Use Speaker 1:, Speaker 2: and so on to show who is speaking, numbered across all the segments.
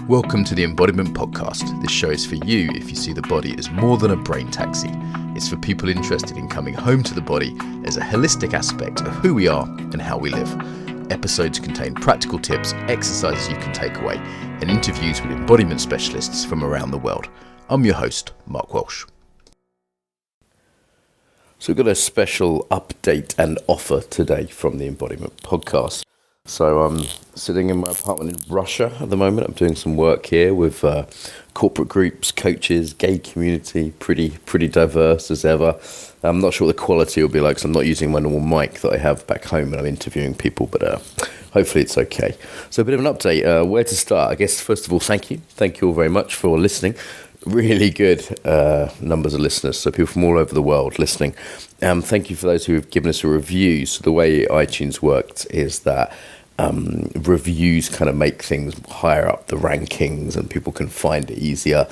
Speaker 1: Welcome to the Embodiment Podcast. This show is for you if you see the body as more than a brain taxi. It's for people interested in coming home to the body as a holistic aspect of who we are and how we live. Episodes contain practical tips, exercises you can take away, and interviews with embodiment specialists from around the world. I'm your host, Mark Walsh. So we've got a special update and offer today from the Embodiment Podcast. So I'm sitting in my apartment in Russia at the moment. I'm doing some work here with corporate groups, coaches, gay community, pretty diverse as ever. I'm not sure what the quality will be like, so I'm not using my normal mic that I have back home when I'm interviewing people, but hopefully it's okay. So a bit of an update. Where to start? I guess, first of all, thank you. Thank you all very much for listening. Really good numbers of listeners, so people from all over the world listening. Thank you for those who have given us a review. So the way iTunes worked is that reviews kind of make things higher up the rankings and people can find it easier.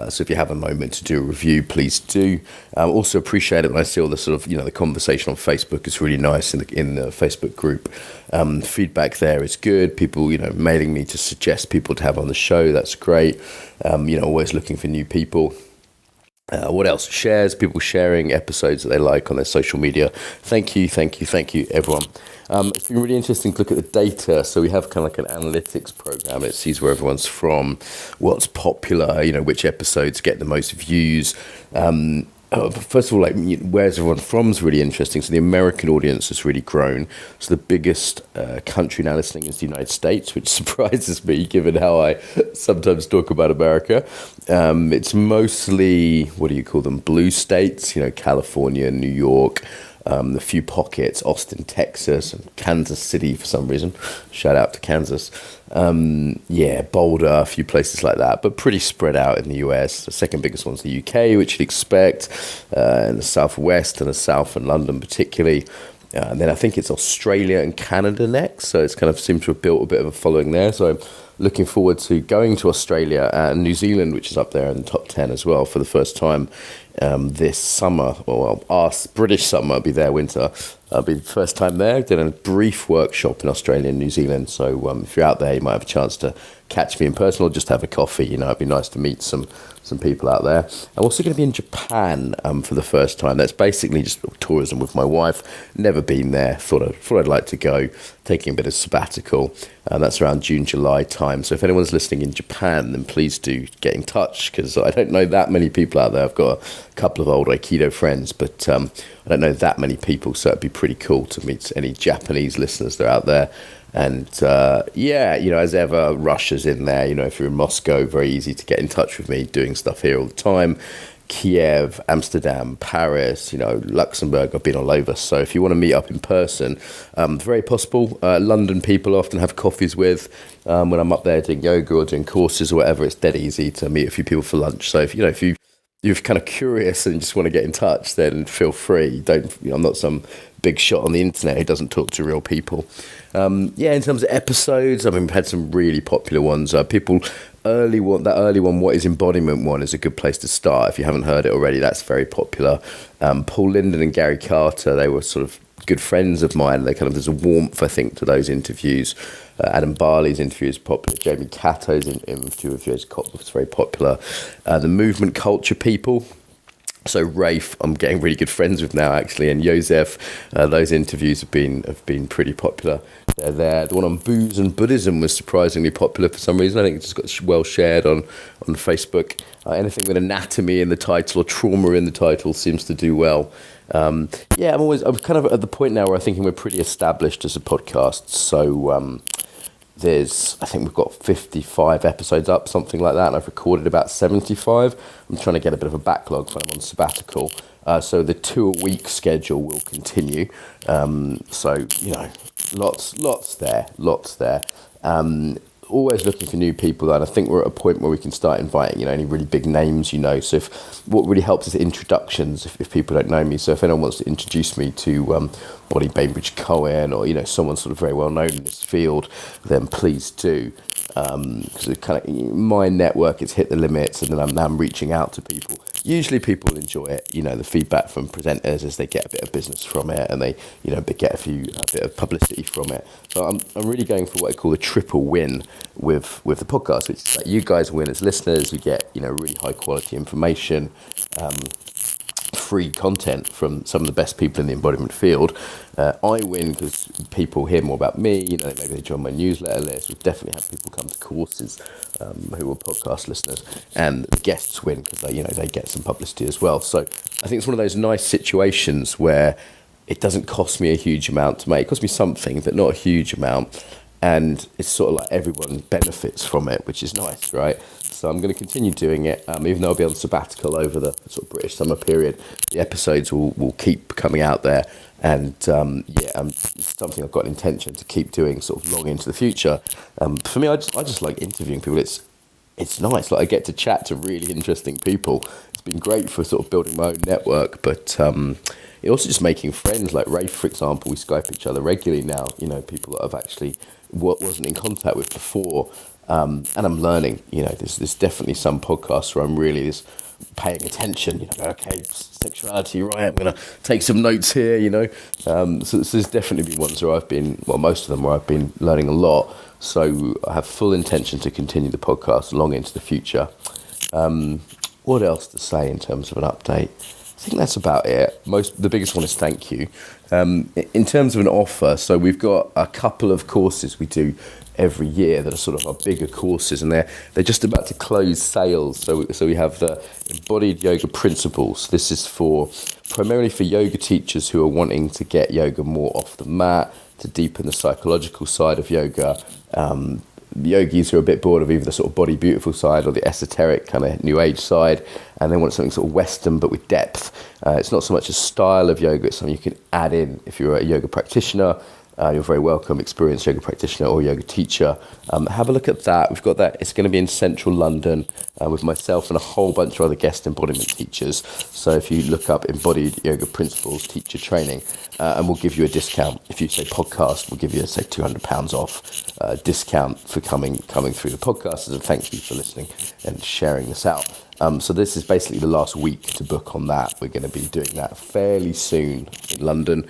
Speaker 1: So if you have a moment to do a review, please do. Also appreciate it when I see all the sort of, the conversation on Facebook is really nice in the Facebook group. Feedback there is good. People, mailing me to suggest people to have on the show. That's great. Always looking for new people. What else? Shares, people sharing episodes that they like on their social media. Thank you, everyone. It's been really interesting to look at the data. So we have kind of like an analytics program. It sees where everyone's from, what's popular, which episodes get the most views. First of all, where's everyone from is really interesting. So the American audience has really grown. So the biggest country now listening is the United States, which surprises me given how I sometimes talk about America. It's mostly, what do you call them, blue states, California, New York, a few pockets, Austin, Texas, and Kansas City for some reason. Shout out to Kansas. Boulder, a few places like that, but pretty spread out in the US. The second biggest one's the UK, which you'd expect, in the southwest and the south and London particularly. And then I think it's Australia and Canada next, so it's kind of seemed to have built a bit of a following there. So I'm looking forward to going to Australia and New Zealand, which is up there in the top 10 as well for the first time this summer. Well, our British summer, it'll be their winter. It'll be the first time there. Did a brief workshop in Australia and New Zealand. So if you're out there, you might have a chance to catch me in person or just have a coffee. It'd be nice to meet some people out there. I'm also going to be in Japan for the first time. That's basically just tourism with my wife. Never been there. Thought I'd like to go. Taking a bit of sabbatical. That's around June, July time. So if anyone's listening in Japan, then please do get in touch because I don't know that many people out there. I've got a couple of old Aikido friends, but I don't know that many people. So it'd be pretty cool to meet any Japanese listeners that are out there. And as ever, Russia's in there. If you're in Moscow, very easy to get in touch with me, doing stuff here all the time. Kiev, Amsterdam, Paris, Luxembourg, I've been all over. So if you want to meet up in person, very possible. London people I often have coffees with when I'm up there doing yoga or doing courses or whatever. It's dead easy to meet a few people for lunch. So if you're kind of curious and just want to get in touch, then feel free. I'm not some big shot on the internet who doesn't talk to real people. In terms of episodes, we've had some really popular ones. That early one, What is Embodiment one, is a good place to start. If you haven't heard it already, that's very popular. Paul Linden and Gary Carter, they were sort of good friends of mine. There's a warmth, I think, to those interviews. Adam Barley's interview is popular. Jamie Catto's interview was very popular. The movement culture people. So Rafe, I'm getting really good friends with now actually, and Joseph. Those interviews have been pretty popular. They're there. The one on booze and Buddhism was surprisingly popular for some reason. I think it just got well shared on Facebook. Anything with anatomy in the title or trauma in the title seems to do well. I'm kind of at the point now where I'm thinking we're pretty established as a podcast. So I think we've got 55 episodes up, something like that, and I've recorded about 75. I'm trying to get a bit of a backlog when I'm on sabbatical. So the 2-a-week schedule will continue. Lots there. Always looking for new people, and I think we're at a point where we can start inviting, any really big names, So what really helps is introductions if people don't know me. So if anyone wants to introduce me to Bonnie Bainbridge Cohen or, someone sort of very well known in this field, then please do. Because my network has hit the limits, and then I'm reaching out to people. usually people enjoy it. The feedback from presenters is they get a bit of business from it, and they get a bit of publicity from it. So I'm really going for what I call a triple win with the podcast, which is like you guys win as listeners. You get really high quality information, free content from some of the best people in the embodiment field. I win because people hear more about me. Maybe they join my newsletter list. We've definitely had people come to courses who are podcast listeners, and the guests win because they get some publicity as well. So I think it's one of those nice situations where it doesn't cost me a huge amount to make. It costs me something, but not a huge amount. And it's sort of like everyone benefits from it, which is nice, right? So I'm going to continue doing it, even though I'll be on sabbatical over the sort of British summer period. The episodes will keep coming out there. And it's something I've got an intention to keep doing sort of long into the future. For me, I just like interviewing people. It's nice. Like I get to chat to really interesting people. It's been great for sort of building my own network, but it also just making friends. Like Rafe, for example, we Skype each other regularly now. People that I've actually wasn't in contact with before, and I'm learning. There's definitely some podcasts where I'm really just paying attention. Okay, sexuality, right? I'm gonna take some notes here. So there's definitely been ones where most of them where I've been learning a lot. So I have full intention to continue the podcast long into the future. What else to say in terms of an update? I think that's about it. The biggest one is thank you. In terms of an offer, so we've got a couple of courses we do every year that are sort of our bigger courses, and they're just about to close sales. So we have the Embodied Yoga Principles. This is primarily for yoga teachers who are wanting to get yoga more off the mat, to deepen the psychological side of yoga. Yogis who are a bit bored of either the sort of body beautiful side or the esoteric kind of new age side, and they want something sort of Western but with depth. It's not so much a style of yoga, it's something you can add in if you're a yoga practitioner. You're very welcome, experienced yoga practitioner or yoga teacher. Have a look at that. We've got that. It's going to be in central London with myself and a whole bunch of other guest embodiment teachers. So if you look up Embodied Yoga Principles Teacher Training, and we'll give you a discount. If you say podcast, we'll give you, say, £200 off discount for coming through the podcast. And thank you for listening and sharing this out. So this is basically the last week to book on that. We're going to be doing that fairly soon in London.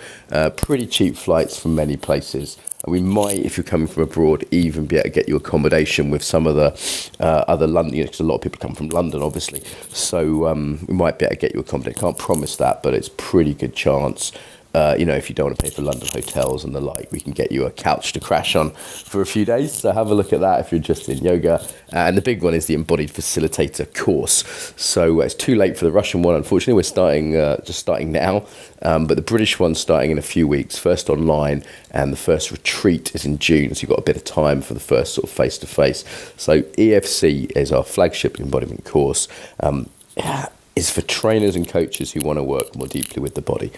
Speaker 1: Pretty cheap flights from many places. And we might, if you're coming from abroad, even be able to get you accommodation with some of the other London, because a lot of people come from London, obviously. So we might be able to get you accommodation. Can't promise that, but it's pretty good chance. If you don't want to pay for London hotels and the like, we can get you a couch to crash on for a few days. So have a look at that if you're interested in yoga. And the big one is the Embodied Facilitator course. So it's too late for the Russian one, unfortunately. We're starting now. But the British one's starting in a few weeks, first online, and the first retreat is in June. So you've got a bit of time for the first sort of face-to-face. So EFC is our flagship embodiment course. Is for trainers and coaches who want to work more deeply with the body.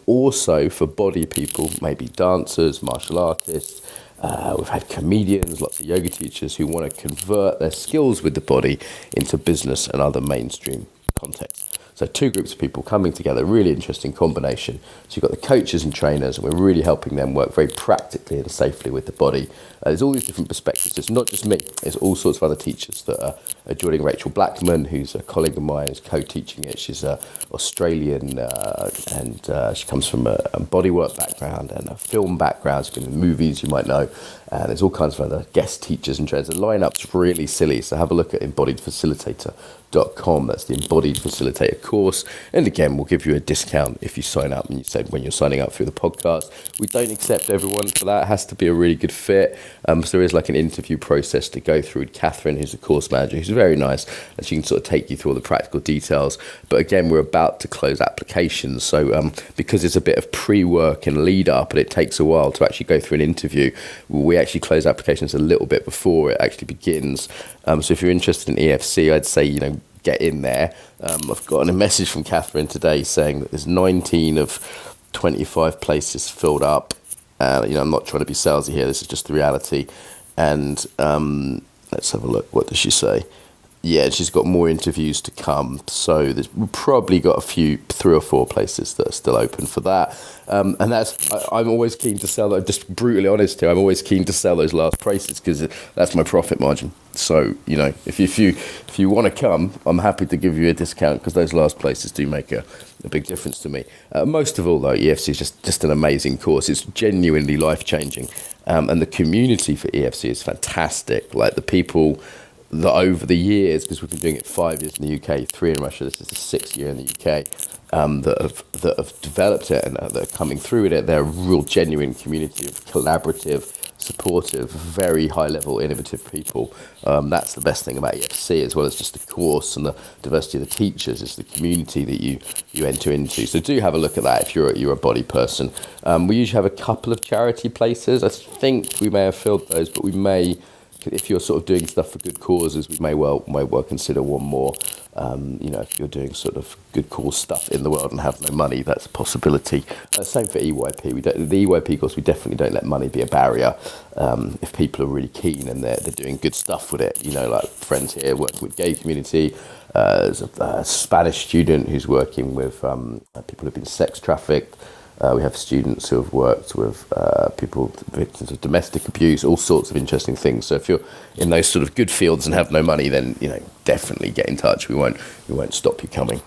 Speaker 1: Also for body people, maybe dancers, martial artists. We've had comedians, lots of yoga teachers who want to convert their skills with the body into business and other mainstream contexts. So two groups of people coming together, really interesting combination. So you've got the coaches and trainers, and we're really helping them work very practically and safely with the body. There's all these different perspectives. It's not just me. There's all sorts of other teachers that are joining. Rachel Blackman, who's a colleague of mine, is co-teaching it. She's Australian, and she comes from a bodywork background and a film background. She's been in movies, you might know. There's all kinds of other guest teachers and trainers. The lineup's really silly, so have a look at embodiedfacilitator.com. That's the Embodied Facilitator course. And again, we'll give you a discount if you sign up, and you said when you're signing up through the podcast. We don't accept everyone for that. It has to be a really good fit. So there is like an interview process to go through. Catherine, who's the course manager, who's very nice, and she can sort of take you through all the practical details. But again, we're about to close applications. So because it's a bit of pre-work and lead up, and it takes a while to actually go through an interview, we actually close applications a little bit before it actually begins. So if you're interested in EFC, I'd say, get in there. I've gotten a message from Catherine today saying that there's 19 of 25 places filled up. I'm not trying to be salesy here. This is just the reality. And let's have a look. What does she say? Yeah, she's got more interviews to come, so we've probably got 3 or 4 places that are still open for that. And I'm always keen to sell. Just brutally honest here, I'm always keen to sell those last places because that's my profit margin. So if you want to come, I'm happy to give you a discount because those last places do make a big difference to me. Most of all, though, EFC is just an amazing course. It's genuinely life changing, and the community for EFC is fantastic. Like the people that over the years, because we've been doing it 5 years in the UK, 3 in Russia, this is the 6th year in the UK, that have developed it and that are coming through it. They're a real genuine community of collaborative, supportive, very high level, innovative people. That's the best thing about EFC, as well as just the course and the diversity of the teachers. It's the community that you enter into. So do have a look at that if you're a body person. We usually have a couple of charity places. I think we may have filled those, but we may, if you're sort of doing stuff for good causes, we may well consider one more. If you're doing sort of good cause stuff in the world and have no money, that's a possibility. Same for EYP. The EYP course, we definitely don't let money be a barrier. If people are really keen and they're doing good stuff with it, like friends here working with gay community. There's a Spanish student who's working with people who've been sex trafficked. We have students who have worked with people, victims of domestic abuse, all sorts of interesting things. So if you're in those sort of good fields and have no money, then definitely get in touch. We won't stop you coming.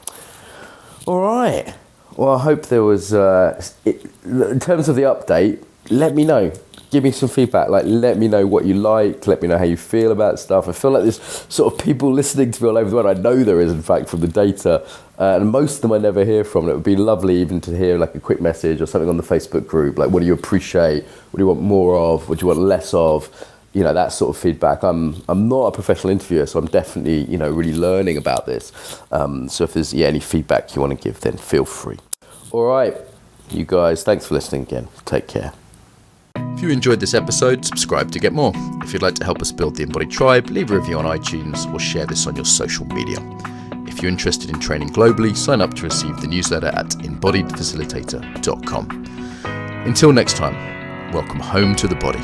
Speaker 1: All right. Well, I hope there was. In terms of the update, let me know. Give me some feedback. Let me know what you like. Let me know how you feel about stuff. I feel like there's sort of people listening to me all over the world. I know there is, in fact, from the data. And most of them I never hear from. It would be lovely even to hear a quick message or something on the Facebook group. What do you appreciate? What do you want more of? What do you want less of? That sort of feedback. I'm not a professional interviewer, so I'm definitely, really learning about this. So if there's any feedback you want to give, then feel free. All right, you guys, thanks for listening again. Take care. If you enjoyed this episode, subscribe to get more. If you'd like to help us build the Embodied Tribe, leave a review on iTunes or share this on your social media. If you're interested in training globally, sign up to receive the newsletter at embodiedfacilitator.com. Until next time, welcome home to the body.